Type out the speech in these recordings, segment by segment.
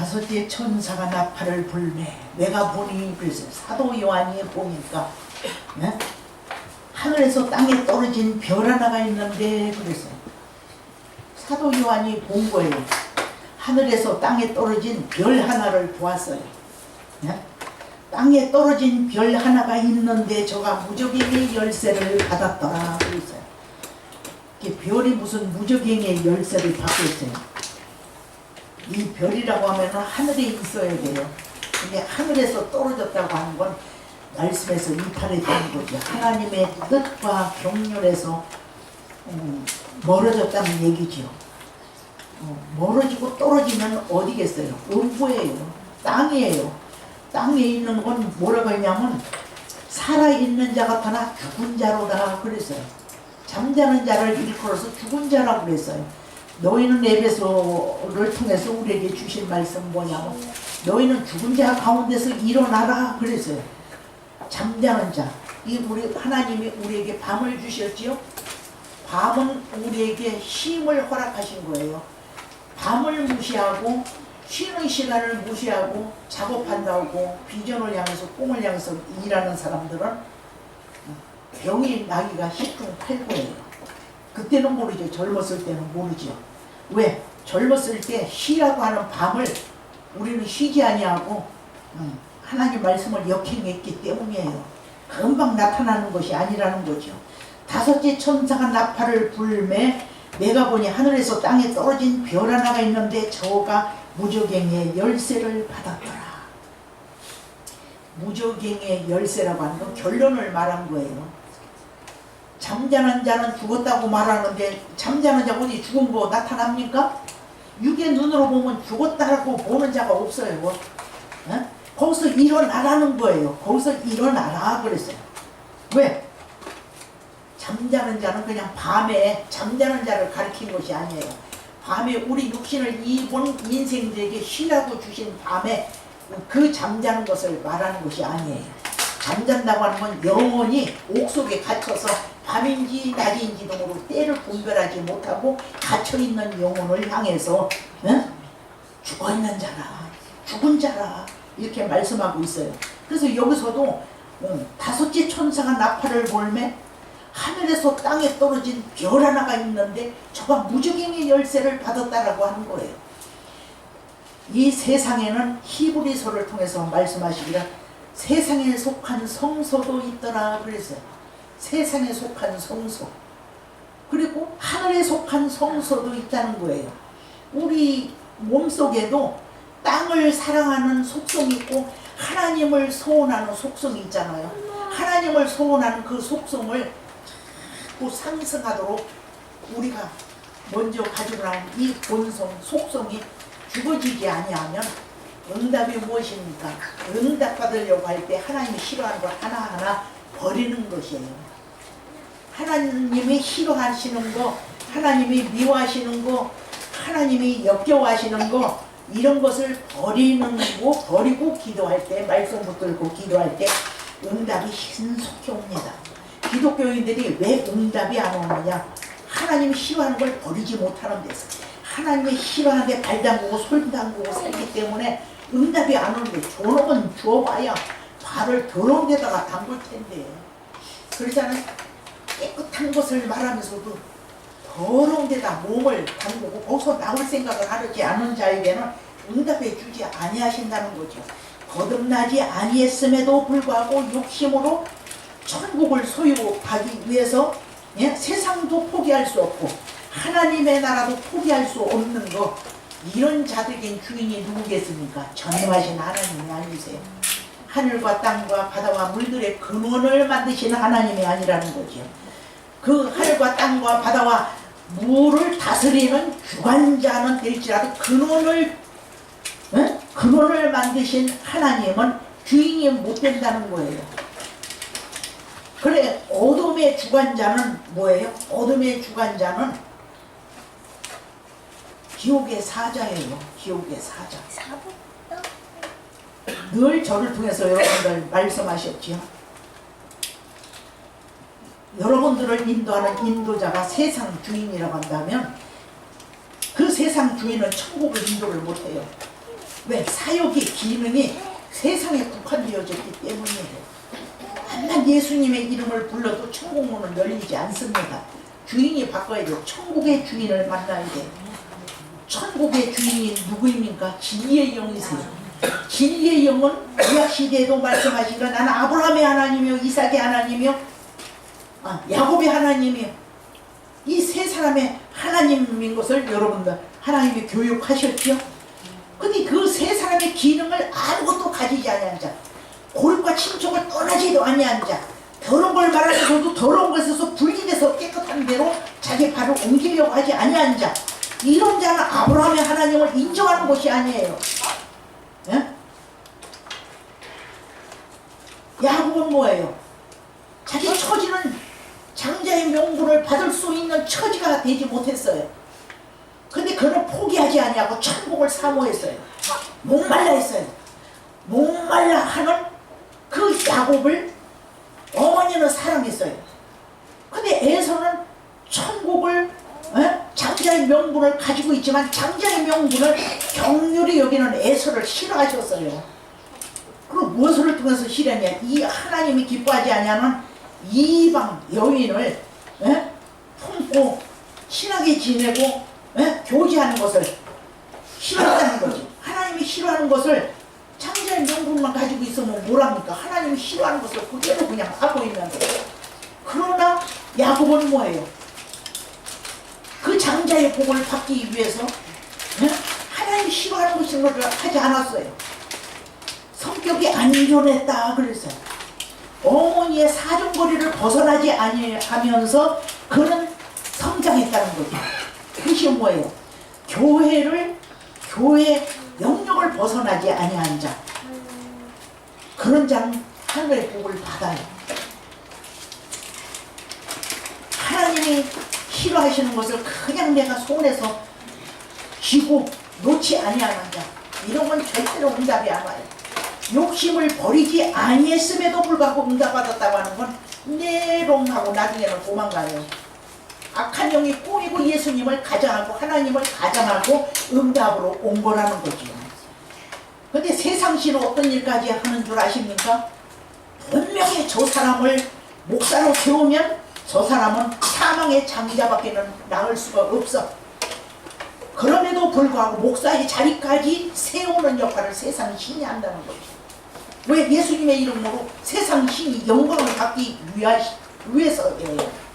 다섯째 천사가 나팔을 불매 내가 보니 그래서 사도 요한이 보니까 네? 하늘에서 땅에 떨어진 별 하나가 있는데 그래서 사도 요한이 본 거예요. 하늘에서 땅에 떨어진 별 하나를 보았어요. 네? 땅에 떨어진 별 하나가 있는데 저가 무적행의 열쇠를 받았더라 그랬어요. 별이 무슨 무적행의 열쇠를 받고 있어요. 이 별이라고 하면 하늘에 있어야 돼요. 근데 하늘에서 떨어졌다고 하는 건 말씀에서 이탈이 되는 거죠. 하나님의 뜻과 경륜에서 멀어졌다는 얘기죠. 멀어지고 떨어지면 어디겠어요? 음부예요. 땅이에요. 땅에 있는 건 뭐라고 했냐면 살아있는 자 같으나 죽은 자로다 그랬어요. 잠자는 자를 일컬어서 죽은 자라고 그랬어요. 너희는 에베소를 통해서 우리에게 주신 말씀 뭐냐면 너희는 죽은 자 가운데서 일어나라 그랬어요. 잠자는 자. 이 우리 하나님이 우리에게 밤을 주셨지요. 밤은 우리에게 힘을 허락하신 거예요. 밤을 무시하고 쉬는 시간을 무시하고 작업한다고 비전을 향해서 꿈을 향해서 일하는 사람들은 병이 나기가 10중 8구예요. 그때는 모르죠. 젊었을 때는 모르죠. 왜? 젊었을 때 쉬라고 하는 밤을 우리는 쉬지 아니하고 하나님 말씀을 역행했기 때문이에요. 금방 나타나는 것이 아니라는 거죠. 다섯째 천사가 나팔을 불매 내가 보니 하늘에서 땅에 떨어진 별 하나가 있는데 저가 무적행의 열쇠를 받았더라. 무적행의 열쇠라고 하는 건 결론을 말한 거예요. 잠자는 자는 죽었다고 말하는데 잠자는 자가 어디 죽은 거 나타납니까? 육의 눈으로 보면 죽었다고 보는 자가 없어요. 에? 거기서 일어나라는 거예요. 거기서 일어나라 그랬어요. 왜? 잠자는 자는 그냥 밤에 잠자는 자를 가리킨 것이 아니에요. 밤에 우리 육신을 입은 인생들에게 쉬라고 주신 밤에 그 잠자는 것을 말하는 것이 아니에요. 잠잔다고 하는 건 영원히 옥속에 갇혀서 밤인지 낮인지도 모르고 때를 분별하지 못하고 갇혀있는 영혼을 향해서 죽어있는 자라 죽은 자라 이렇게 말씀하고 있어요. 그래서 여기서도 다섯째 천사가 나팔을 불매 하늘에서 땅에 떨어진 별 하나가 있는데 저가 무적행의 열쇠를 받았다라고 하는 거예요. 이 세상에는 히브리서를 통해서 말씀하시기를 세상에 속한 성소도 있더라 그랬어요. 세상에 속한 성소 그리고 하늘에 속한 성소도 있다는 거예요. 우리 몸속에도 땅을 사랑하는 속성이 있고 하나님을 소원하는 속성이 있잖아요. 하나님을 소원하는 그 속성을 자꾸 상승하도록 우리가 먼저 가지고 나온 이 본성, 속성이 죽어지지 아니하면 응답이 무엇입니까? 응답받으려고 할 때 하나님이 싫어하는 걸 하나하나 버리는 것이에요. 하나님이 싫어하시는 거, 하나님이 미워하시는 거, 하나님이 역겨워하시는 거 이런 것을 버리고 기도할 때 말씀 붙들고 기도할 때 응답이 신속히 옵니다. 기독교인들이 왜 응답이 안 오느냐? 하나님이 싫어하는 걸 버리지 못하는 데서 하나님이 싫어하는데 발 담그고 손 담그고 살기 때문에 응답이 안 오는데 저놈은 주어봐야 발을 더러운 데다가 담글 텐데 그러잖아요. 깨끗한 것을 말하면서도 더러운 데다 몸을 담그고 거기서 나올 생각을 하지 않은 자에게는 응답해 주지 아니하신다는 거죠. 거듭나지 아니했음에도 불구하고 욕심으로 천국을 소유하기 위해서 세상도 포기할 수 없고 하나님의 나라도 포기할 수 없는 거 이런 자들에겐 주인이 누구겠습니까? 전능하신 하나님이 아니세요. 하늘과 땅과 바다와 물들의 근원을 만드신 하나님이 아니라는 거죠. 그 하늘과 땅과 바다와 물을 다스리는 주관자는 될지라도 근원을 만드신 하나님은 주인이 못 된다는 거예요. 그래 어둠의 주관자는 뭐예요? 어둠의 주관자는 지옥의 사자예요. 지옥의 사자. 늘 저를 통해서 여러분들 말씀하셨지요. 여러분들을 인도하는 인도자가 세상 주인이라고 한다면 그 세상 주인은 천국을 인도를 못해요. 왜? 사역의 기능이 세상에 국한되어졌기 때문이에요. 만약 예수님의 이름을 불러도 천국문은 열리지 않습니다. 주인이 바꿔야 돼요. 천국의 주인을 만나야 돼요. 천국의 주인이 누구입니까? 진리의 영이세요. 진리의 영은 구약시대에도 말씀하시니까 나는 아브라함의 하나님이요 이삭의 하나님이요 야곱의 하나님이요, 이 세 사람의 하나님인 것을 여러분들 하나님이 교육하셨죠. 근데 그 세 사람의 기능을 아무것도 가지지 아니한 자, 고립과 친척을 떠나지도 아니한 자, 더러운 걸 말하면서도 더러운 것에서 분리돼서 깨끗한 대로 자기 발을 옮기려고 하지 아니한 자, 이런 자는 아브라함의 하나님을 인정하는 것이 아니에요. 예? 야곱은 뭐예요? 자기 처지는 장자의 명분을 받을 수 있는 처지가 되지 못했어요. 근데 그는 포기하지 아니하고 천국을 사모했어요. 목말라 했어요. 목말라 하는 그 야곱을 어머니는 사랑했어요. 근데 에서는 천국을 장자의 명분을 가지고 있지만 장자의 명분을 격렬히 여기는 에서를 싫어하셨어요. 그럼 무엇을 통해서 싫어했냐? 이 하나님이 기뻐하지 아니하는 이방 여인을 품고 친하게 지내고 교제하는 것을 싫어한다는 거지. 하나님이 싫어하는 것을 장자의 명분만 가지고 있으면 뭐랍니까? 하나님이 싫어하는 것을 그대로 그냥 하고 있는 거예요. 그러나 야곱은 뭐예요? 그 장자의 복을 받기 위해서 하나님이 싫어하는 것인 것을 하지 않았어요. 성격이 안전했다 그랬어요. 어머니의 사정거리를 벗어나지 아니하면서 그는 성장했다는 거죠. 그것이 뭐예요? 교회 영역을 벗어나지 아니한 자, 그런 자는 하늘의 복을 받아요. 하나님이 싫어하시는 것을 그냥 내가 손에서 쥐고 놓지 아니하는 자, 이런 건 절대로 응답이 안 와요. 욕심을 버리지 아니했음에도 불구하고 응답받았다고 하는 건 내롱하고 나중에는 도망가요. 악한 영이 꾸미고 예수님을 가장하고 하나님을 가장하고 응답으로 온 거라는 거지요. 근데 세상시로 어떤 일까지 하는 줄 아십니까? 분명히 저 사람을 목사로 세우면 저 사람은 사망의 장자밖에는 나을 수가 없어. 그럼에도 불구하고 목사의 자리까지 세우는 역할을 세상 신이 한다는 거죠. 왜? 예수님의 이름으로 세상 신이 영광을 받기 위해서예요.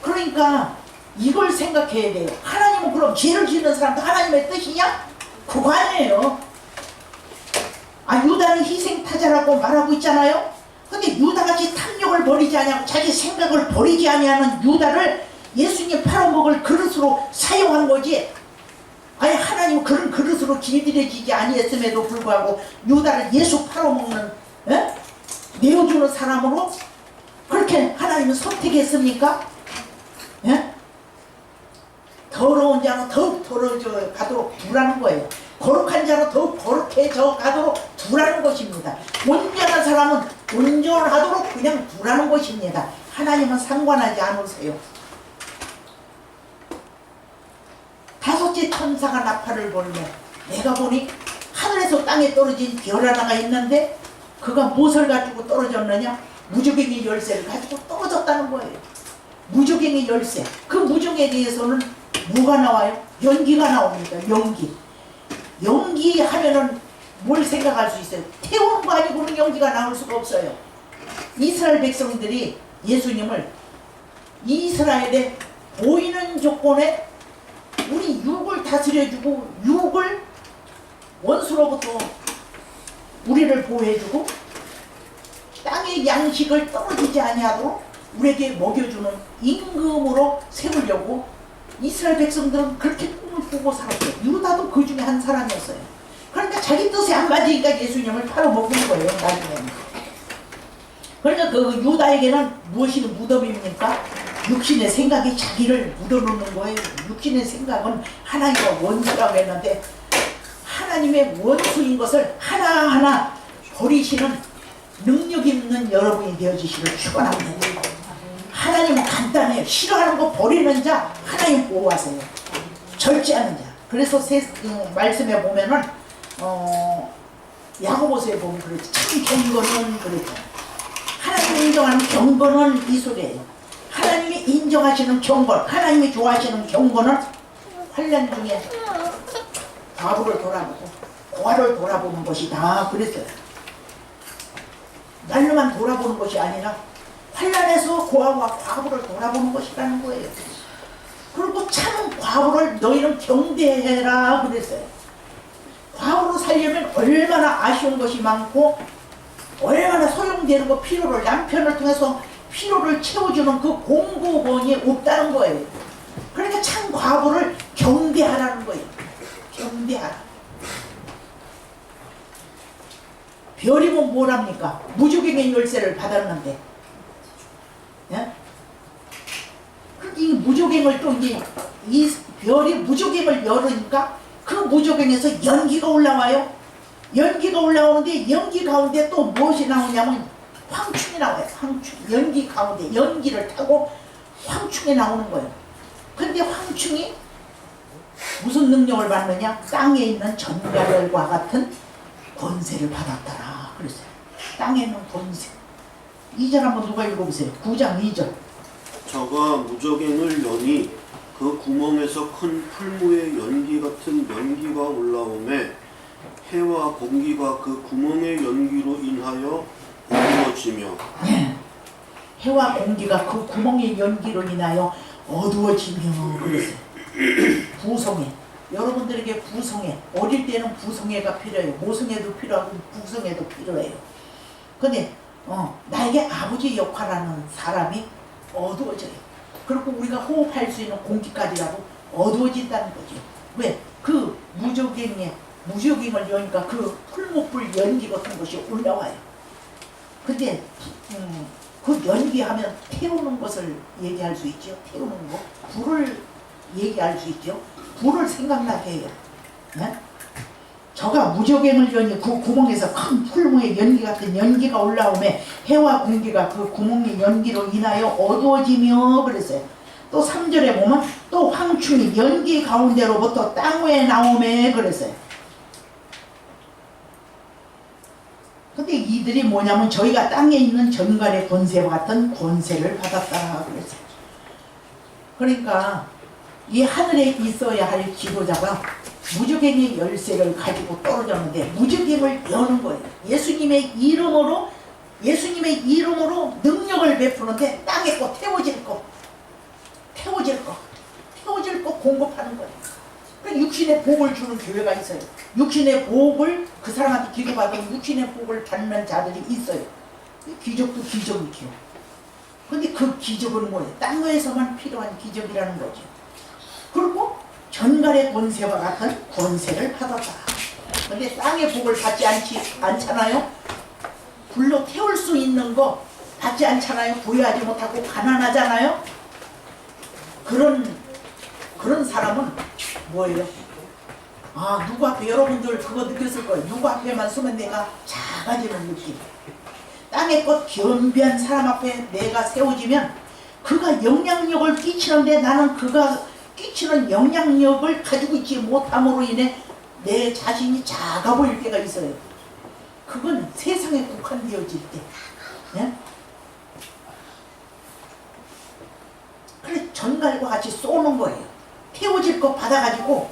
그러니까 이걸 생각해야 돼요. 하나님은 그럼 죄를 짓는 사람도 하나님의 뜻이냐? 그거 아니에요. 유다는 희생타자라고 말하고 있잖아요. 근데 유다같이 탐욕을 버리지 아니하고 자기 생각을 버리지 아니하는 유다를 예수님 팔아먹을 그릇으로 사용한 거지. 아니 하나님은 그런 그릇으로 길들여지지 아니했음에도 불구하고 유다를 예수 팔아먹는 내어주는 사람으로 그렇게 하나님은 선택했습니까? 더러운 자는 더욱 더러워져 가도록 두라는 거예요. 거룩한 자는 더욱 거룩해져 가도록 두라는 것입니다. 온전한 사람은 온전하도록 그냥 두라는 것입니다. 하나님은 상관하지 않으세요. 다섯째 천사가 나팔을 불며 내가 보니 하늘에서 땅에 떨어진 별 하나가 있는데 그가 무엇을 가지고 떨어졌느냐? 무저갱이 열쇠를 가지고 떨어졌다는 거예요. 무저갱이 열쇠. 그 무저갱이에서는 뭐가 나와요? 연기가 나옵니다. 연기 하면은 뭘 생각할 수 있어요? 태우는 거 아니고는 연기가 나올 수가 없어요. 이스라엘 백성들이 예수님을 이스라엘의 보이는 조건에 우리 육을 다스려주고 육을 원수로부터 우리를 보호해주고 땅의 양식을 떨어지지 아니하도록 우리에게 먹여주는 임금으로 세우려고 이스라엘 백성들은 그렇게 꿈을 꾸고 살았어요. 유다도 그 중에 한 사람이었어요. 그러니까 자기 뜻에 안 맞으니까 예수님을 팔아먹은 거예요. 나중에는. 그러니까 그 유다에게는 무엇이 무덤입니까? 육신의 생각이 자기를 묻어놓는 거예요. 육신의 생각은 하나님과 원수라고 했는데 하나님의 원수인 것을 하나하나 버리시는 능력 있는 여러분이 되어주시기를 축원합니다. 하나님은 간단해요. 싫어하는 거 버리는 자 하나님 보호하세요. 절제하는 자. 그래서 말씀에 보면은 야고보서에 보면 그렇지. 참 경건은 그렇죠. 하나님이 인정하는 경건은 이 소리예요. 하나님이 인정하시는 경건, 하나님이 좋아하시는 경건은 환난 중에 과부를 돌아보고 고아를 돌아보는 것이다. 그랬어요. 날로만 돌아보는 것이 아니라 환난에서 고아와 과부를 돌아보는 것이라는 거예요. 그리고 참 과부를 너희는 경배해라 그랬어요. 과부로 살려면 얼마나 아쉬운 것이 많고 얼마나 소용되는 거 필요를 남편을 통해서 필요를 채워주는 그 공급원이 없다는 거예요. 그러니까 참 과부를 경배하라는 거예요. 경배하라. 별이면 뭐랍니까? 무주경의 열쇠를 받았는데, 예? 이 무조갱을 또 이제 이 별이 무조갱을 열으니까 그 무조갱에서 연기가 올라와요. 연기가 올라오는데 연기 가운데 또 무엇이 나오냐면 황충이 나와요. 황충. 연기 가운데 연기를 타고 황충이 나오는 거예요. 근데 황충이 무슨 능력을 받느냐? 땅에 있는 전갈과 같은 권세를 받았더라. 그랬어요. 땅에 있는 권세. 2절 한번 누가 읽어보세요. 9장 2절. 저가 무저갱을 여니 그 구멍에서 큰 풀무의 연기 같은 연기가 올라오매 해와 공기가 그 구멍의 연기로 인하여 어두워지며 해와 공기가 그 구멍의 연기로 인하여 어두워지며 그랬어요. 부성애. 여러분들에게 부성애. 어릴 때는 부성애가 필요해요. 모성애도 필요하고 부성애도 필요해요. 근데 나에게 아버지 역할하는 사람이 어두워져요. 그리고 우리가 호흡할 수 있는 공기까지라도 어두워진다는 거죠. 왜? 그 무저갱을 여니까 그 풀무불 연기 같은 것이 올라와요. 근데 그 연기하면 태우는 것을 얘기할 수 있죠. 태우는 거. 불을 얘기할 수 있죠. 불을 생각나게 해요. 네? 저가 무저갱을 여니 그 구멍에서 큰 풀무의 연기 같은 연기가 올라오매 해와 공기가 그 구멍의 연기로 인하여 어두워지며 그랬어요. 또 3절에 보면 또 황충이 연기 가운데로부터 땅 위에 나오매 그랬어요. 근데 이들이 뭐냐면 저희가 땅에 있는 전갈의 권세와 같은 권세를 받았다 그랬어요. 그러니까 이 하늘에 있어야 할 지도자가 무저갱의 열쇠를 가지고 떨어졌는데 무저갱을 여는 거예요. 예수님의 이름으로 능력을 베푸는데 땅에 거 태워질 거 공급하는 거예요. 그러니까 육신의 복을 주는 교회가 있어요. 육신의 복을 그 사람한테 기도받으면 육신의 복을 받는 자들이 있어요. 기적도 기적이죠. 근데 그 기적은 뭐예요? 땅 위에서만 필요한 기적이라는 거죠. 그리고 전갈의 권세와 같은 권세를 받았다. 근데 땅의 복을 받지 않잖아요. 불로 태울 수 있는 거 받지 않잖아요. 부유하지 못하고 가난하잖아요. 그런 사람은 뭐예요? 누구 앞에 여러분들 그거 느꼈을 거예요. 누구 앞에만 서면 내가 작아지는 느낌. 땅의 것 겸비한 사람 앞에 내가 세워지면 그가 영향력을 끼치는데 나는 그가 끼치는 영향력을 가지고 있지 못함으로 인해 내 자신이 작아 보일 때가 있어요. 그건 세상에 국한되어질 때. 네? 그래 전갈과 같이 쏘는 거예요. 태워질 거 받아가지고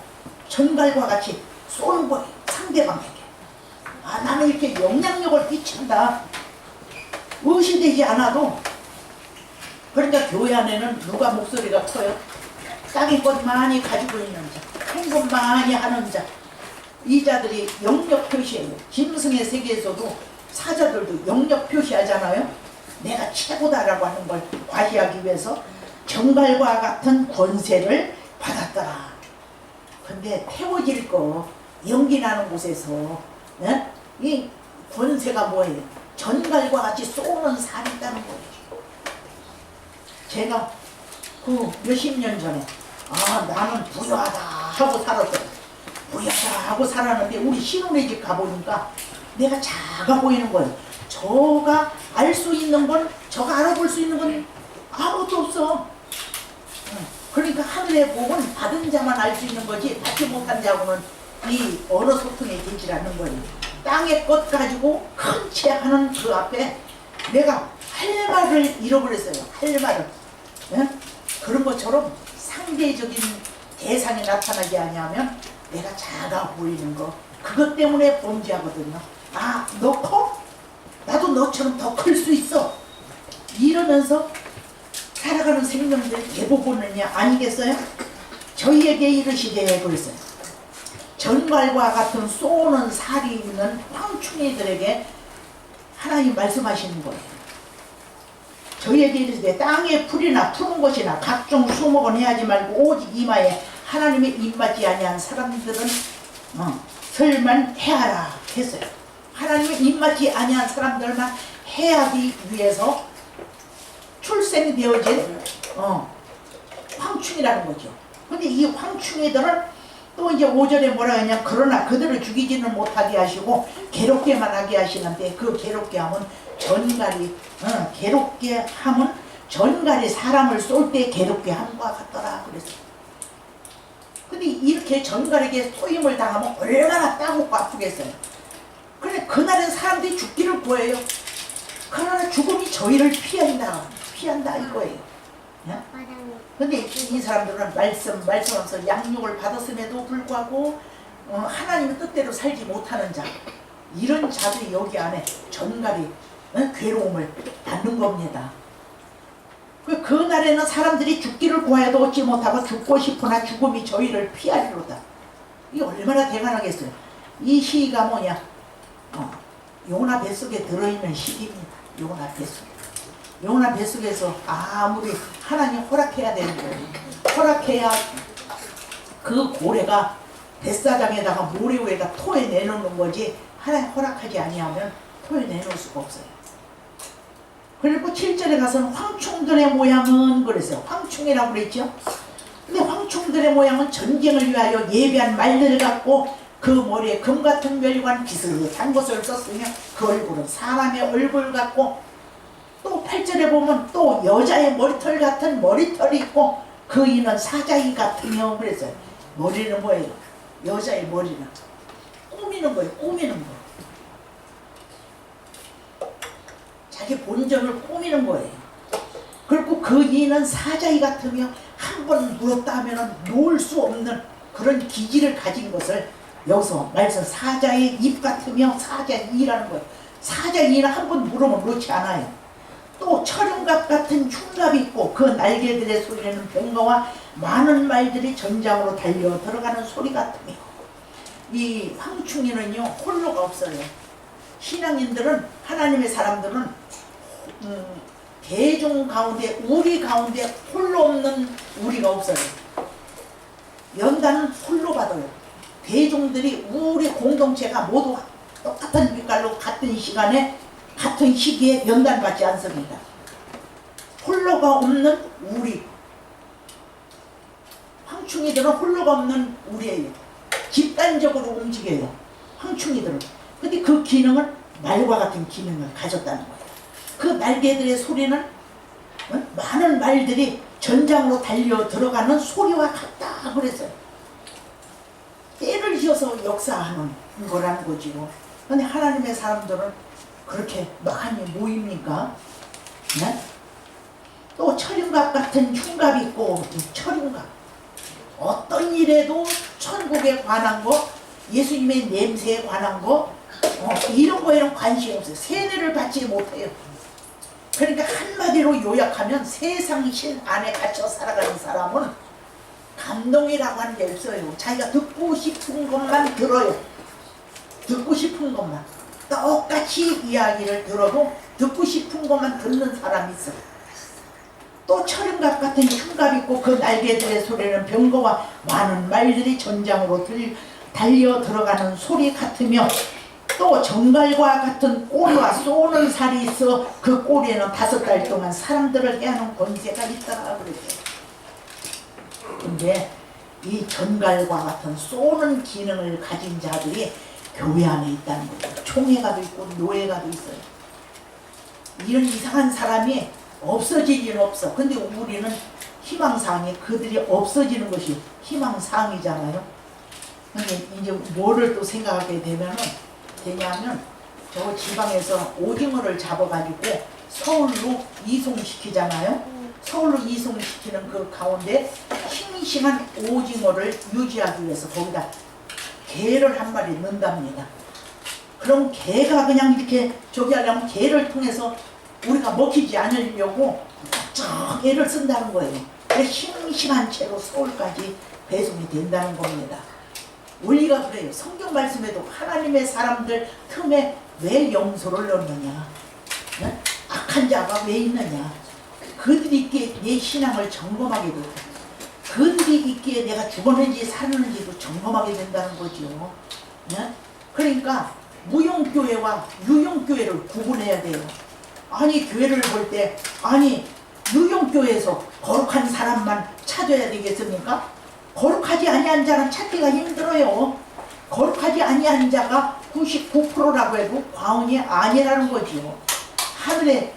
전갈과 같이 쏘는 거예요. 상대방에게. 나는 이렇게 영향력을 끼친다. 의심되지 않아도. 그러니까 교회 안에는 누가 목소리가 커요? 땅의 것 많이 가지고 있는 자, 큰 것 많이 하는 자, 이 자들이 영역 표시예요. 짐승의 세계에서도 사자들도 영역 표시하잖아요. 내가 최고다라고 하는 걸 과시하기 위해서 전갈과 같은 권세를 받았더라. 근데 태워질 거 연기 나는 곳에서 이 권세가 뭐예요? 전갈과 같이 쏘는 살이 있다는 거예요. 제가 그 몇십 년 전에 나는 부유하다 하고 살았어요. 부유하다 하고 살았는데 우리 신혼의 집 가보니까 내가 작아 보이는 거예요. 저가 알 수 있는 건, 저가 알아볼 수 있는 건 아무것도 없어. 그러니까 하늘의 복은 받은 자만 알 수 있는 거지 받지 못한 자고는 이 언어 소통이 되질 않는 거예요. 땅의 것 가지고 큰 채 하는 그 앞에 내가 할 말을 잃어버렸어요. 할 말을. 예? 그런 것처럼 상대적인 대상이 나타나지 아니하면 내가 작아 보이는 거, 그것 때문에 범죄하거든요. 아, 너 커? 나도 너처럼 더 클 수 있어. 이러면서 살아가는 생명들 대부분은요, 아니겠어요? 저희에게 이르시되 그랬어요. 전갈과 같은 쏘는 살이 있는 황충이들에게 하나님 말씀하시는 거예요. 저희에게 이르시되 땅의 풀이나 푸른 것이나 각종 수목은 해하지 말고 오직 이마에 하나님의 입맞지 아니한 사람들은 설만 해하라 했어요. 하나님의 입맞지 아니한 사람들만 해하기 위해서 출생되어진 황충이라는 거죠. 근데 이 황충이들은 또 이제 5절에 뭐라 하냐, 그러나 그들을 죽이지는 못하게 하시고 괴롭게만 하게 하시는데, 그 괴롭게 함은 전갈이 괴롭게 함은 전갈이 사람을 쏠 때 괴롭게 함과 같더라 그랬어요. 근데 이렇게 전갈에게 소임을 당하면 얼마나 따갑고 아프겠어요. 그런데 그날은 사람들이 죽기를 구해요. 그러나 죽음이 저희를 피한다 이거예요. 근데 이 사람들은 말씀하면서 양육을 받았음에도 불구하고 하나님의 뜻대로 살지 못하는 자, 이런 자들이 여기 안에 전갈이 괴로움을 받는 겁니다. 그날에는 사람들이 죽기를 구하여도 얻지 못하고 죽고 싶으나 죽음이 저희를 피하리로다. 이게 얼마나 대단하겠어요. 이 시가 뭐냐, 요나 뱃속에 들어있는 시기입니다. 요나 뱃속에. 요나 뱃속에서 아무리 하나님 허락해야 되는 거예요. 허락해야 그 고래가 뱃사장에다가 모래 위에다 토해 내놓는 거지, 하나님 허락하지 아니하면 토해 내놓을 수가 없어요. 그리고 7절에 가서는 황충들의 모양은 그랬어요. 황충이라고 그랬죠. 근데 황충들의 모양은 전쟁을 위하여 예비한 말들을 갖고 그 머리에 금 같은 멸관 비슷한 것을 썼으며 그 얼굴은 사람의 얼굴 같고, 또 8절에 보면 또 여자의 머리털 같은 머리털이 있고 그 이는 사자이 같으며 그랬어요. 머리는 뭐예요? 여자의 머리는 꾸미는 거예요. 꾸미는 거. 자기 본전을 꾸미는 거예요. 그리고 그 이는 사자이 같으며 한 번 물었다 하면 놓을 수 없는 그런 기질을 가진 것을 여기서 말해서 사자의 입 같으며 사자의 이라는 거예요. 사자의 이는 한 번 물으면 놓지 않아요. 또 철음갑 같은 흉갑이 있고 그 날개들의 소리는 병거와 많은 말들이 전장으로 달려 들어가는 소리 같으며, 이 황충이는요 홀로가 없어요. 신앙인들은, 하나님의 사람들은 대중 가운데, 우리 가운데 홀로 없는 우리가 없어요. 연단은 홀로 받아요. 대중들이 우리 공동체가 모두 똑같은 빛깔로 같은 시간에 같은 시기에 연단받지 않습니다. 홀로가 없는 우리. 황충이들은 홀로가 없는 우리예요. 집단적으로 움직여요. 황충이들은. 근데 그 기능은 말과 같은 기능을 가졌다는 거예요. 그 날개들의 소리는 많은 말들이 전장으로 달려 들어가는 소리와 같다 그랬어요. 때를 지어서 역사하는 거라는 거지요. 근데 하나님의 사람들은 그렇게 많이 모입니까? 네? 또 철임갑 같은 흉갑이 있고, 철임갑. 어떤 일에도 천국에 관한 거, 예수님의 냄새에 관한 거, 이런 거에는 관심이 없어요. 세뇌를 받지 못해요. 그러니까 한마디로 요약하면 세상 신 안에 갇혀 살아가는 사람은 감동이라고 하는 게 없어요. 자기가 듣고 싶은 것만 들어요. 듣고 싶은 것만. 똑같이 이야기를 들어도 듣고 싶은 것만 듣는 사람이 있어요. 또 철음갑 같은 흉갑이 있고 그 날개들의 소리는 병거와 많은 말들이 전장으로 달려 들어가는 소리 같으며, 또 정갈과 같은 꼬리와 쏘는 살이 있어 그 꼬리에는 5달 동안 사람들을 해하는 권세가 있더라 그랬어요. 근데 이 전갈과 같은 쏘는 기능을 가진 자들이 교회 안에 있다는 거죠. 총회가도 있고 노예가도 있어요. 이런 이상한 사람이 없어질 일은 없어. 근데 우리는 희망사항이, 그들이 없어지는 것이 희망사항이잖아요. 근데 이제 뭐를 또 생각하게 되냐면 저 지방에서 오징어를 잡아가지고 서울로 이송시키잖아요. 서울로 이송시키는 그 가운데 싱싱한 오징어를 유지하기 위해서 거기다 게를 한 마리 넣는답니다. 그럼 게가 그냥 이렇게 저기 하려면 게를 통해서 우리가 먹히지 않으려고 저 게를 쓴다는 거예요. 싱싱한 채로 서울까지 배송이 된다는 겁니다. 원리가 그래요. 성경 말씀에도 하나님의 사람들 틈에 왜 염소를 넣느냐, 네? 악한 자가 왜 있느냐, 그들이 있기에 내 신앙을 점검하게 되고 그들이 있기에 내가 죽었는지 살았는지도 점검하게 된다는 거죠. 네? 그러니까 무용교회와 유용교회를 구분해야 돼요. 아니 교회를 볼 때 아니 유용교회에서 거룩한 사람만 찾아야 되겠습니까? 거룩하지 아니한 자는 찾기가 힘들어요. 거룩하지 아니한 자가 99%라고 해도 과언이 아니라는 거지요. 하늘에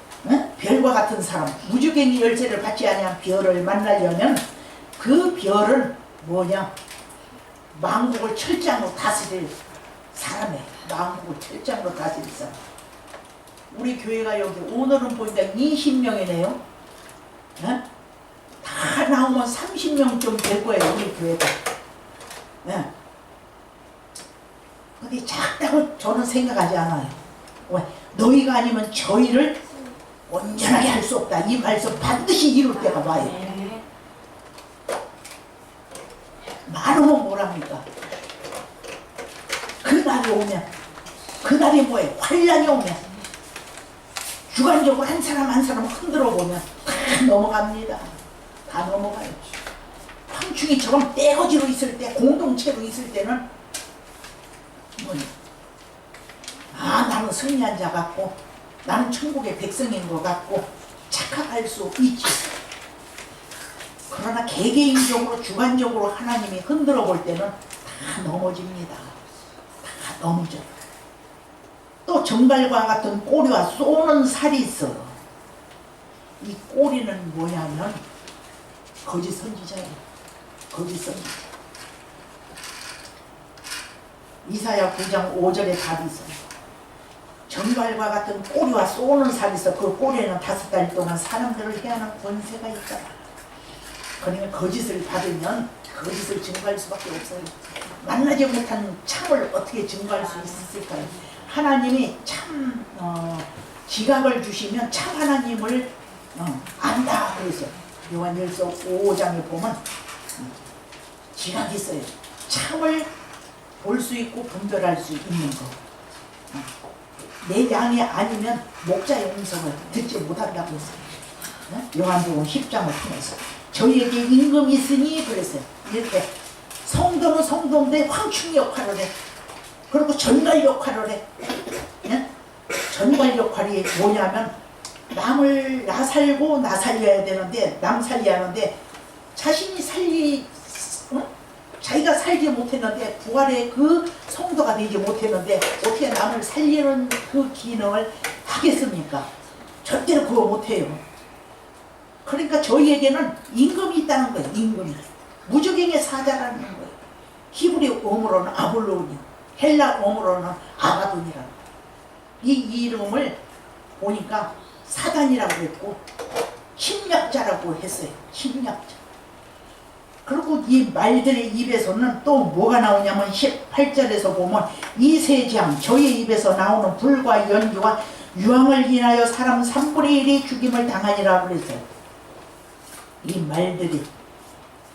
별과 같은 사람, 무주갱이 열쇠를 받지 아니한 별을 만나려면 그 별은 뭐냐? 만국을 철장으로 다스릴 사람이에요. 만국을 철장으로 다스릴 사람. 우리 교회가 여기 오늘은 보니까 20명이네요. 다 나오면 30명쯤 될 거예요, 우리 교회가. 네. 근데 작다고 저는 생각하지 않아요. 왜? 너희가 아니면 저희를 온전하게 할 수 없다. 이 말씀 반드시 이룰 때가 와요. 많으면 뭐랍니까? 그날이 오면, 그날이 뭐예요? 환란이 오면 주관적으로 한 사람 한 사람 흔들어 보면 다 넘어갑니다. 다 넘어가요. 황충이처럼 떼거지로 있을 때, 공동체로 있을 때는 뭐냐? 아, 나는 승리한 자 같고 나는 천국의 백성인 것 같고 착각할 수 있지. 그러나 개개인적으로 주관적으로 하나님이 흔들어 볼 때는 다 넘어집니다. 다 넘어져요. 또 정갈과 같은 꼬리와 쏘는 살이 있어요. 이 꼬리는 뭐냐면 거짓 선지자예요. 거짓 선지자. 이사야 9장 5절에 답이 있어요. 정갈과 같은 꼬리와 쏘는 살이 있어. 그 꼬리에는 5달 동안 사람들을 해하는 권세가 있다. 그러니까 거짓을 받으면 거짓을 증거할 수밖에 없어요. 만나지 못한 참을 어떻게 증거할 수 있을까요? 하나님이 참 지각을 주시면 참 하나님을 안다 그래서 요한일서 5장에 보면 지각이 있어요. 참을 볼 수 있고 분별할 수 있는 거. 내 양이 아니면 목자의 음성을 듣지 못한다고 했어요. 요한복음 10장을 통해서 저희에게 임금이 있으니 그랬어요. 이렇게 성도는 성도인데 황충 역할을 해. 그리고 전갈 역할을 해. 전갈 역할이 뭐냐면 남을 나 살고 나 살려야 되는데 남 살려야 하는데 자신이 자기가 살지 못했는데 부활의 그 성도가 되지 못했는데 어떻게 남을 살리는 그 기능을 하겠습니까? 절대로 그거 못해요. 그러니까 저희에게는 임금이 있다는 거예요. 임금이. 무적행의 사자라는 거예요. 히브리 어무로는 아볼론이요. 헬라 어무로는 아바돈이라는 이 이름을 보니까 사단이라고 했고 침략자라고 했어요. 침략자. 그리고 이 말들의 입에서는 또 뭐가 나오냐면 18절에서 보면 이 세 장 저의 입에서 나오는 불과 연기와 유황을 인하여 사람 3분의 1이 죽임을 당하니라 그랬어요. 이 말들이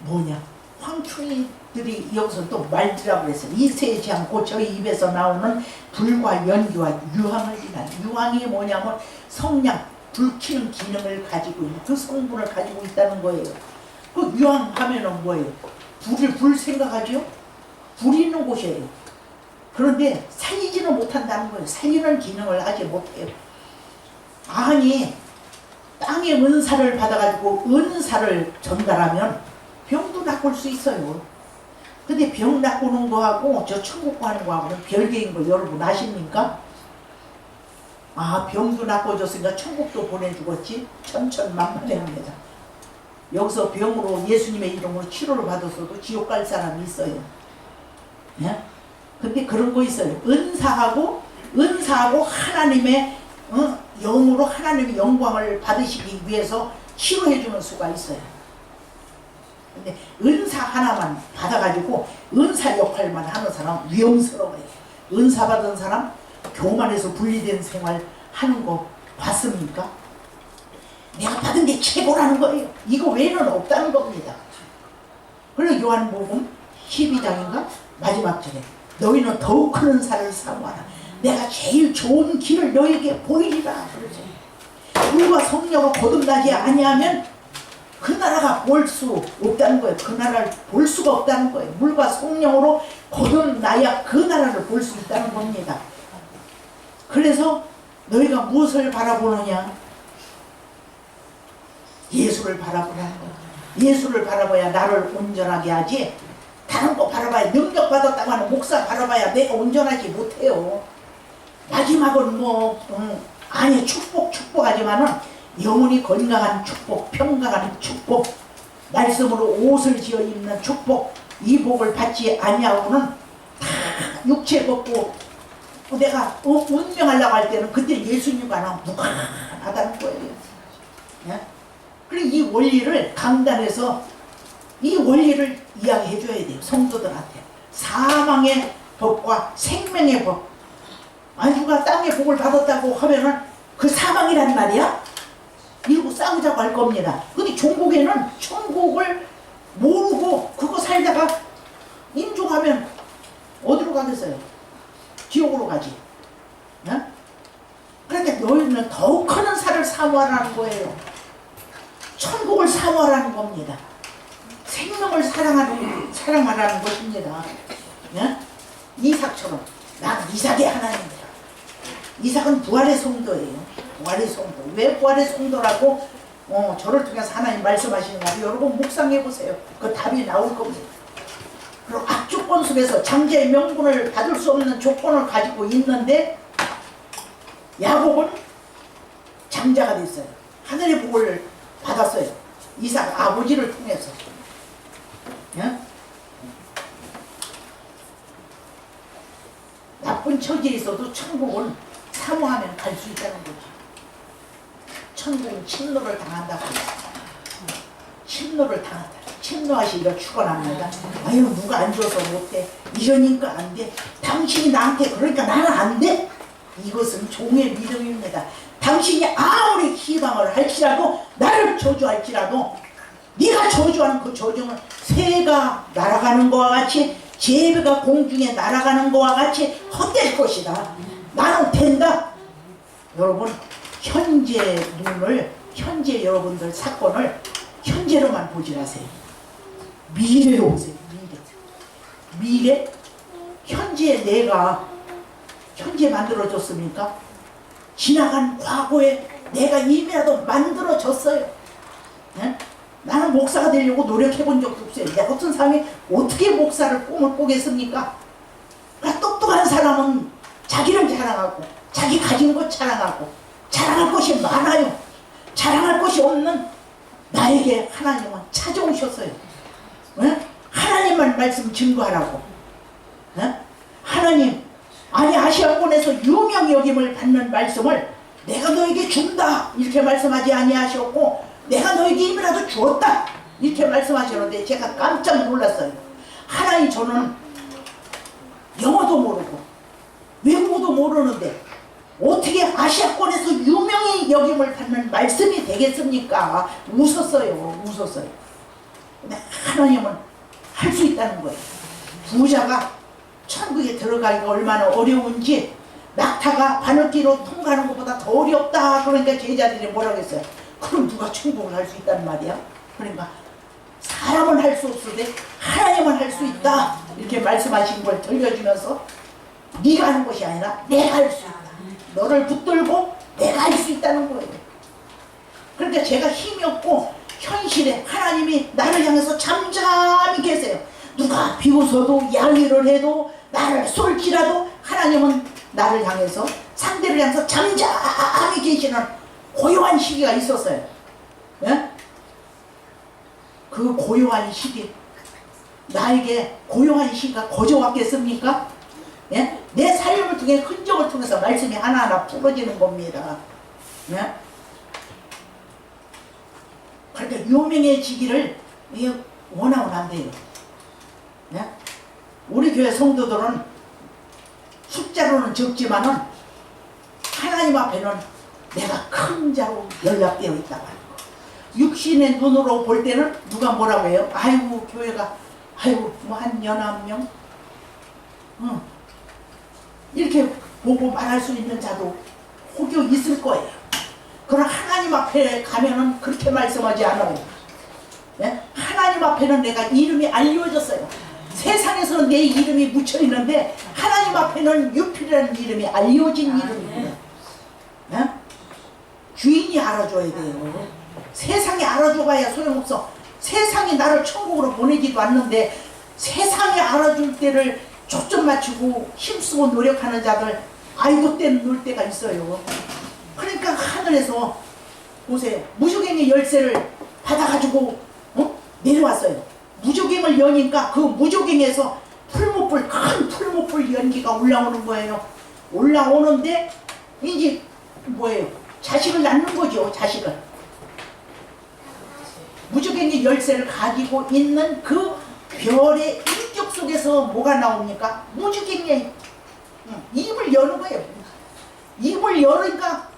뭐냐? 황충이들이 여기서 또 말들이라고 그랬어요. 이 세 장 곧 저희 입에서 나오는 불과 연기와 유황을 인하여. 유황이 뭐냐면 성냥, 불키는 기능을 가지고 있는 그 성분을 가지고 있다는 거예요. 그 유황 하면은 뭐예요? 불 생각하죠? 불이 있는 곳이에요. 그런데 살리지는 못한다는 거예요. 살리는 기능을 하지 못해요. 아니 땅의 은사를 받아가지고 은사를 전달하면 병도 낚을 수 있어요. 근데 병 낚는 거하고 저 천국 가는 거하고는 별개인 거 여러분 아십니까? 아, 병도 낚아줬으니까 천국도 보내주겠지? 천천만만해합니다. 여기서 병으로 예수님의 이름으로 치료를 받았어도 지옥 갈 사람이 있어요. 예? 근데 그런 거 있어요. 은사하고 하나님의 영으로 하나님의 영광을 받으시기 위해서 치료해 주는 수가 있어요. 근데 은사 하나만 받아가지고 은사 역할만 하는 사람은 위험스러워요. 은사 받은 사람 교만에서 분리된 생활 하는 거 봤습니까? 내가 받은 게 최고라는 거예요. 이거 외에는 없다는 겁니다. 그리고 요한복음 12장인가 마지막 절에 너희는 더욱 큰 은사를 사모하라. 내가 제일 좋은 길을 너에게 보이리라. 그러죠. 물과 성령으로 거듭나지 아니하면 그 나라가 볼 수 없다는 거예요. 그 나라를 볼 수가 없다는 거예요. 물과 성령으로 거듭나야 그 나라를 볼 수 있다는 겁니다. 그래서 너희가 무엇을 바라보느냐? 예수를 바라보라는 거예요. 예수를 바라봐야 나를 온전하게 하지, 다른 거 바라봐야, 능력 받았다고 하는 목사 바라봐야 내가 온전하지 못해요. 마지막은 아니 축복하지만은 영혼이 건강한 축복, 평강한 축복, 말씀으로 옷을 지어 입는 축복, 이 복을 받지 아니하고는 다 육체 벗고 내가 운명하려고 할 때는 그때 예수님과 나 무관하다는 거예요. 예? 그리고 이 원리를 강단에서 이 원리를 이야기해 줘야 돼요. 성도들한테. 사망의 법과 생명의 법. 아니 누가 땅의 복을 받았다고 하면은 그 사망이란 말이야? 이러고 싸우자고 할 겁니다. 근데 종국에는 천국을 모르고 그거 살다가 인종하면 어디로 가겠어요? 지옥으로 가지. 네? 그러니까 너희는 더욱 큰 은사를 사모하라는 거예요. 천국을 사모하라는 겁니다. 생명을 사랑하라는 것입니다. 네? 이삭처럼 나는 이삭의 하나님이다. 이삭은 부활의 성도예요. 부활의 성도. 왜 부활의 성도라고 저를 통해서 하나님 말씀하시는가? 여러분 묵상해 보세요. 그 답이 나올 겁니다. 그리고 악조건 속에서 장자의 명분을 받을 수 없는 조건을 가지고 있는데 야곱은 장자가 됐어요. 하늘의 복을 받았어요. 이삭 아버지를 통해서. 예? 나쁜 처지에 있어도 천국은 사모하면 갈 수 있다는 거죠. 천국은 침노를 당한다고. 침노를 당한다. 침노하시기가 축원합니다. 아유 누가 안 줘서 못해. 이러니까 안 돼. 당신이 나한테 그러니까 나는 안 돼. 이것은 종의 믿음입니다. 당신이 아무리 희망을 할지라도 나를 저주할지라도 네가 저주하는 그 저주는 새가 날아가는 것과 같이 제비가 공중에 날아가는 것과 같이 헛될 것이다. 나는 된다. 여러분 현재 여러분들 사건을 현재로만 보지 마세요. 미래로 보세요. 미래. 현재 내가 현재 만들어졌습니까? 지나간 과거에 내가 이미라도 만들어졌어요. 네? 나는 목사가 되려고 노력해본 적도 없어요. 내 같은 사람이 어떻게 목사를 꿈을 꾸겠습니까? 그러니까 똑똑한 사람은 자기를 자랑하고 자기 가진 것 자랑하고 자랑할 것이 많아요. 자랑할 것이 없는 나에게 하나님은 찾아오셨어요. 네? 하나님만 말씀 증거하라고. 네? 하나님 아니 아시아권에서 유명 여김을 받는 말씀을 내가 너에게 준다 이렇게 말씀하지 아니하셨고 내가 너에게 힘이라도 주었다 이렇게 말씀하셨는데 제가 깜짝 놀랐어요. 하나님 저는 영어도 모르고 외국어도 모르는데 어떻게 아시아권에서 유명히 여김을 받는 말씀이 되겠습니까? 웃었어요. 근데 하나님은 할 수 있다는 거예요. 부자가 천국에 들어가기가 얼마나 어려운지 낙타가 바늘기로 통과하는 것보다 더 어렵다. 그러니까 제자들이 뭐라고 했어요? 그럼 누가 천국을 할 수 있단 말이야? 그러니까 사람은 할 수 없으되 하나님은 할 수 있다. 이렇게 말씀하신 걸 들려주면서 네가 하는 것이 아니라 내가 할 수 있다. 너를 붙들고 내가 할 수 있다는 거예요. 그러니까 제가 힘이 없고 현실에 하나님이 나를 향해서 잠잠히 계세요. 누가 비웃어도 양해를 해도 나를 쏠지라도 하나님은 나를 향해서 상대를 향해서 잠잠히 계시는 고요한 시기가 있었어요. 예? 그 고요한 시기 나에게 고용한 시가 거저 왔겠습니까? 예? 내 삶을 통해 흔적을 통해서 말씀이 하나하나 풀어지는 겁니다. 예? 그러니까 유명해지기를 원하면 안 돼요. 예? 우리 교회 성도들은 숫자로는 적지만은 하나님 앞에는 내가 큰 자로 연락되어 있다고 하는 거. 육신의 눈으로 볼 때는 누가 뭐라고 해요? 아이고 교회가 아이고 뭐 한 연한 명 이렇게 보고 말할 수 있는 자도 혹여 있을 거예요. 그러나 하나님 앞에 가면은 그렇게 말씀하지 않아요. 네? 하나님 앞에는 내가 이름이 알려졌어요. 세상에서는 내 이름이 묻혀 있는데 하나님 앞에는 유필이라는 이름이 알려진 이름이에요. 네? 주인이 알아줘야 돼요. 세상이 알아줘봐야 소용없어. 세상이 나를 천국으로 보내지도 않는데 세상이 알아줄 때를 초점 맞추고 힘쓰고 노력하는 자들 아이고 때는 놀 때가 있어요. 그러니까 하늘에서 보세요. 무적행의 열쇠를 받아가지고 내려왔어요. 무적행을 여니까 그 무적행에서 풀무불 큰 풀무불 연기가 올라오는 거예요. 올라오는데 이제 뭐예요? 자식을 낳는 거죠. 자식을. 무적행의 열쇠를 가지고 있는 그 별의 인격 속에서 뭐가 나옵니까? 무적행의 입을 여는 거예요. 입을 열으니까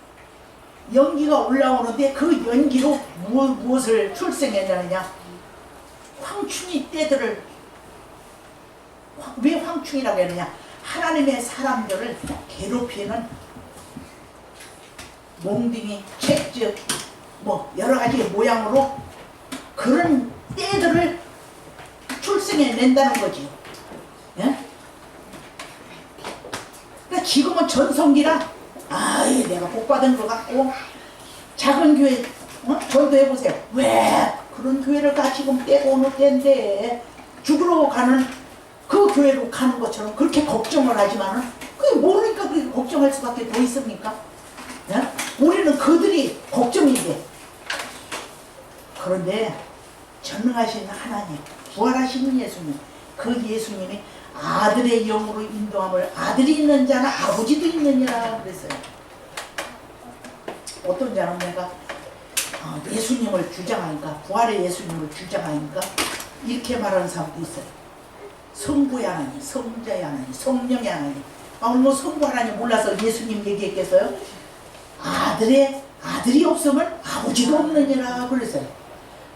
연기가 올라오는데 그 연기로 무엇을 출생해내느냐? 황충이 떼들을 왜 황충이라고 했느냐? 하나님의 사람들을 괴롭히는 몽둥이, 책즉 뭐 여러 가지 모양으로 그런 떼들을 출생해낸다는 거지요. 예? 그러니까 지금은 전성기라 아이 내가 복받은 것 같고 작은 교회 전도해보세요. 왜 그런 교회를 가 지금 떼고 오는 때인데 죽으러 가는 그 교회로 가는 것처럼 그렇게 걱정을 하지만은 그게 모르니까 그렇게 걱정할 수밖에 더 있습니까? 예? 우리는 그들이 걱정인데 그런데 전능하신 하나님 부활하신 예수님 그 예수님이 아들의 영으로 인도함을 아들이 있는 자는 아버지도 있느니라 그랬어요. 어떤 자는 내가 예수님을 주장하니까 부활의 예수님을 주장하니까 이렇게 말하는 사람도 있어요. 성부의 하나님, 성자의 하나님, 성령의 하나님. 뭐 성부 하나님 몰라서 예수님 얘기했겠어요? 아들이 없으면 아버지도 없느니라 그랬어요.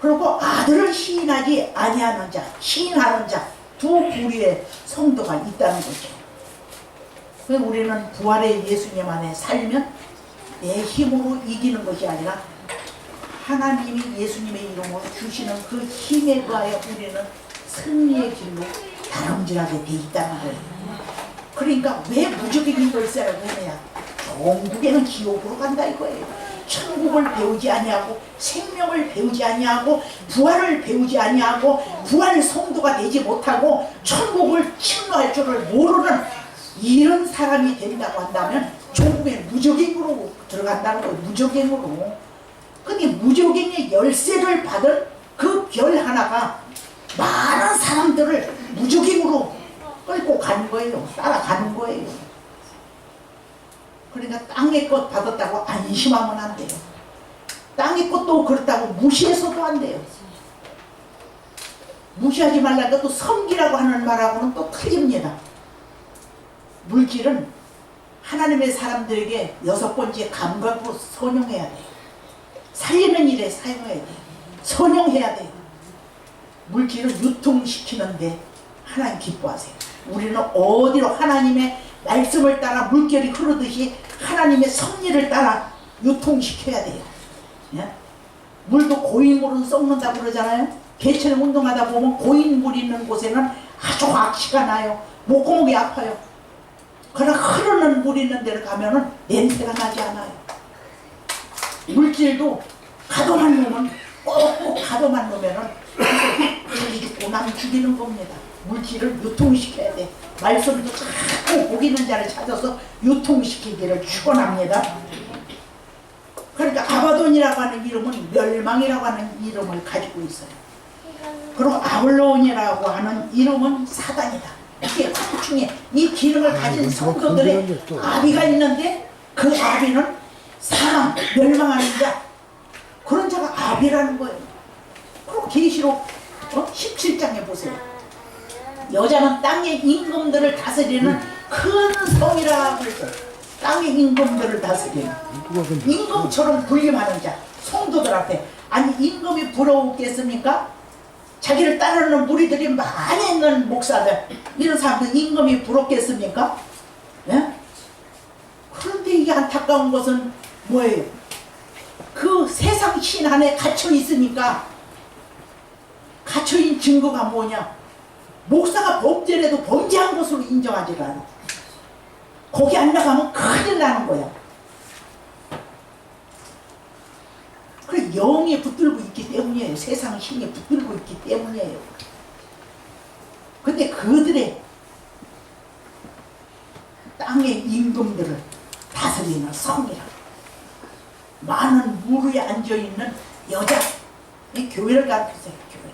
그리고 아들을 시인하지 아니하는 자, 시인하는 자 두 부류의 성도가 있다는 거죠. 우리는 부활의 예수님 안에 살면 내 힘으로 이기는 것이 아니라 하나님이 예수님의 이름으로 주시는 그 힘에 의하여 우리는 승리의 길로 다름질하게 돼 있다는 거예요. 그러니까 왜 무적행의 열쇠라고 했느냐? 종국에는 지옥으로 간다 이거예요. 천국을 배우지 아니하고 생명을 배우지 아니하고 부활을 배우지 아니하고 부활 성도가 되지 못하고 천국을 침노할 줄을 모르는 이런 사람이 된다고 한다면 종국에 무적행으로 들어간다는 거예요. 무적행으로. 근데 무적행의 열쇠를 받은 그 별 하나가 많은 사람들을 무적행으로 끌고 가는 거예요. 따라가는 거예요. 그러니까 땅의 것 받았다고 안심하면 안 돼요. 땅의 것도 그렇다고 무시해서도 안 돼요. 무시하지 말라니까 또 섬기라고 하는 말하고는 또 틀립니다. 물질은 하나님의 사람들에게 6번째 감각으로 선용해야 돼요. 살리는 일에 사용해야 돼요. 선용해야 돼요. 물질을 유통시키는데 하나님 기뻐하세요. 우리는 어디로 하나님의 말씀을 따라 물결이 흐르듯이 하나님의 섭리를 따라 유통시켜야 돼요. 예? 물도 고인물은 썩는다고 그러잖아요. 개천에 운동하다 보면 고인물 있는 곳에는 아주 악취가 나요. 목구멍이 아파요. 그러나 흐르는 물 있는 데를 가면은 냄새가 나지 않아요. 물질도 가둬만 놓으면 꼭꼭 가둬만 놓으면은 자기 죽고 남 죽이는 겁니다. 물질을 유통시켜야 돼. 말씀도 자꾸 복 있는 자를 찾아서 유통시키기를 축원합니다. 그러니까 아바돈이라고 하는 이름은 멸망이라고 하는 이름을 가지고 있어요. 그리고 아볼론이라고 하는 이름은 사단이다. 이게 중에 이 기능을 가진 성도들의 아비가 있는데 그 아비는 사망, 멸망하는 자, 그런 자가 아비라는 거예요. 그리고 계시록 17장에 보세요. 여자는 땅의 임금들을 다스리는 큰 성이라 그랬어요. 땅의 임금들을 다스리는 임금처럼 군림하는 자, 성도들한테. 아니 임금이 부러웠겠습니까? 자기를 따르는 무리들이 많이 있는 목사들, 이런 사람들 임금이 부럽겠습니까? 예? 그런데 이게 안타까운 것은 뭐예요? 그 세상 신 안에 갇혀 있으니까, 갇혀있는 증거가 뭐냐? 목사가 범죄라도 범죄한 것으로 인정하지를 않아. 거기 안 나가면 큰일 나는 거야. 그래, 영이 붙들고 있기 때문이에요. 세상 신이 붙들고 있기 때문이에요. 근데 그들의 땅의 임금들을 다스리는 성이라. 많은 무리에 앉아있는 여자, 이 교회를 가르치세요. 교회.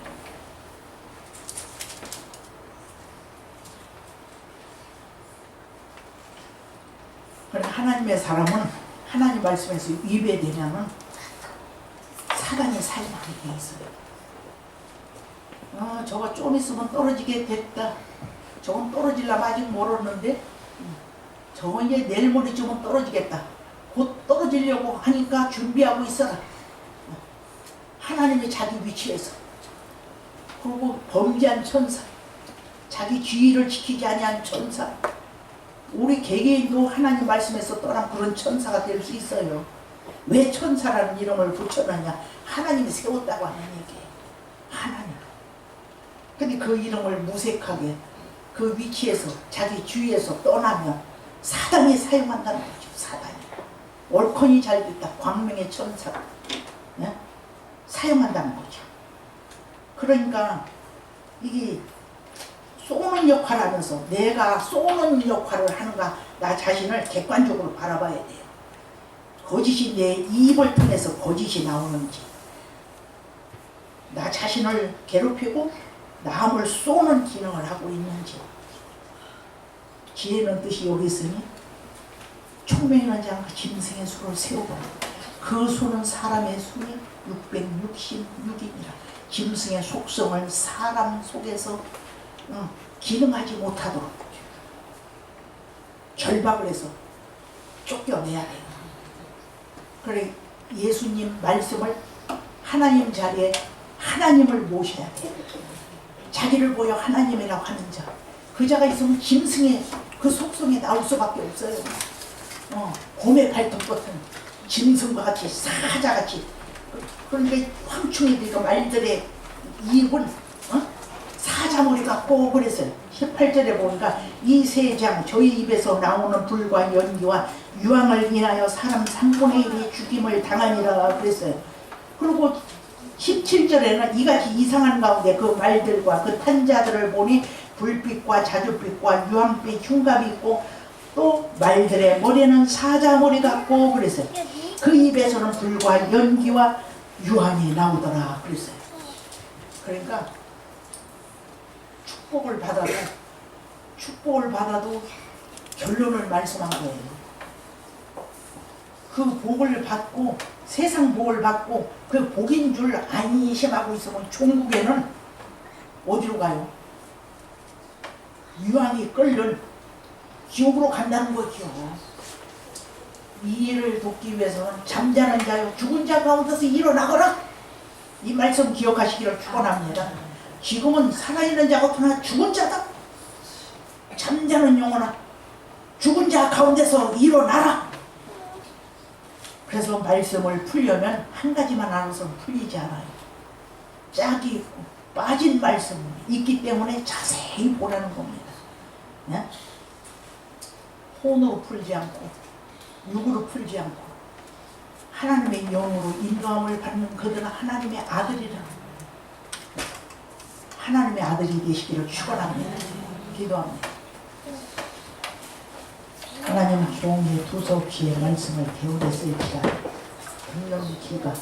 그래, 하나님의 사람은 하나님 말씀에서 위배되면은 사단이 살인하게 돼 있어요. 저거 좀 있으면 떨어지게 됐다. 저건 떨어질라면 아직 멀었는데 저건 이제 내일 모레쯤은 떨어지겠다. 곧 떨어지려고 하니까 준비하고 있어라. 하나님이 자기 위치에서. 그리고 범죄한 천사, 자기 지위를 지키지 아니한 천사, 우리 개개인도 하나님 말씀에서 떠난 그런 천사가 될 수 있어요. 왜 천사라는 이름을 붙여놨냐? 하나님이 세웠다고 하는 얘기예요. 하나님. 근데 그 이름을 무색하게 그 위치에서 자기 주위에서 떠나면 사단이 사용한다는 거죠. 사단이. 월컨이 잘 됐다. 광명의 천사가. 네? 사용한다는 거죠. 그러니까 이게 쏘는 역할을 하면서 내가 쏘는 역할을 하는가, 나 자신을 객관적으로 바라봐야 돼요. 거짓이 내 입을 통해서 거짓이 나오는지, 나 자신을 괴롭히고 남을 쏘는 기능을 하고 있는지. 지혜는 뜻이 여기 있으니 총명이는 자가 짐승의 수를 세우고 그 수는 사람의 수이 666이니라. 짐승의 속성을 사람 속에서 기능하지 못하도록 결박을 해서 쫓겨내야 돼요. 그래, 예수님 말씀을 하나님 자리에 하나님을 모셔야 돼요. 자기를 보여 하나님이라고 하는 자, 그 자가 있으면 짐승의 그 속성에 나올 수밖에 없어요. 곰의 발톱 같은 짐승과 같이, 사자같이. 그러니까 황충이들과 말들의 입은 사자머리 같고 그랬어요. 18절에 보니까 이 세 장 저희 입에서 나오는 불과 연기와 유황을 인하여 사람 3분의 1이 죽임을 당하니라 그랬어요. 그리고 17절에는 이같이 이상한 가운데 그 말들과 그 탄자들을 보니 불빛과 자줏빛과 유황빛 흉갑이 있고 또 말들의 머리는 사자머리 같고 그랬어요. 그 입에서는 불과 연기와 유황이 나오더라 그랬어요. 그러니까 축복을 받아도 결론을 말씀한 거예요. 그 복을 받고 세상 복을 받고 그 복인 줄 안심하고 있으면 종국에는 어디로 가요? 유황이 끓는 지옥으로 간다는 거죠. 이 일을 돕기 위해서는 잠자는 자요 죽은 자 가운데서 일어나거라. 이 말씀 기억하시기를 축원합니다. 지금은 살아있는 자가 없으나 죽은 자다. 잠자는 영혼아, 죽은 자 가운데서 일어나라. 그래서 말씀을 풀려면 한 가지만 알아서는 풀리지 않아요. 짝이 있고 빠진 말씀이 있기 때문에 자세히 보라는 겁니다. 네? 혼으로 풀지 않고 육으로 풀지 않고 하나님의 영으로 인도함을 받는 그들은 하나님의 아들이라. 하나님의 아들이 되시기를 축원합니다. 기도합니다. 하나님 종의 두서없이 말씀을 배우겠을지라 듣는 귀가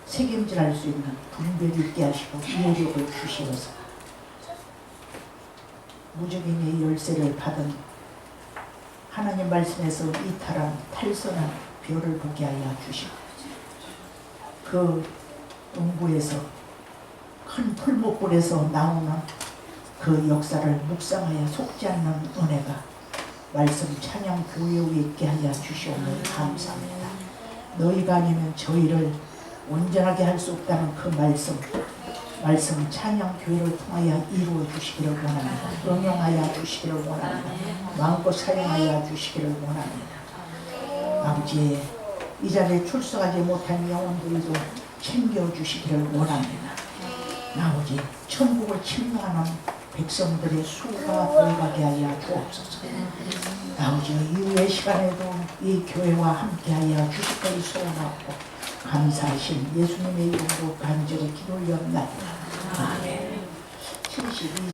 책임질할 수 있는 분별 있게 하시고 이해력을 주시어서 무적인의 열쇠를 받은 하나님 말씀에서 이탈한 탈선한 별을 보게 하여 주시고 그 동부에서 큰 풀목불에서 나오는 그 역사를 묵상하여 속지 않는 은혜가 말씀 찬양 교회 위에 있게 하여 주시오니 감사합니다. 너희가 아니면 저희를 온전하게 할 수 없다는 그 말씀 찬양 교회를 통하여 이루어 주시기를 원합니다. 응용하여 주시기를 원합니다. 마음껏 사용하여 주시기를 원합니다. 아버지, 이 자리에 출석하지 못한 영혼들도 챙겨주시기를 원합니다. 아버지, 천국을 침노하는 백성들의 수가 돌아가게 하여 주옵소서. 아버지, 이후의 시간에도 이 교회와 함께하여 주실 것을 소원하고 감사하신 예수님의 이름으로 간절히 기도 올렸나이다. 아멘. 72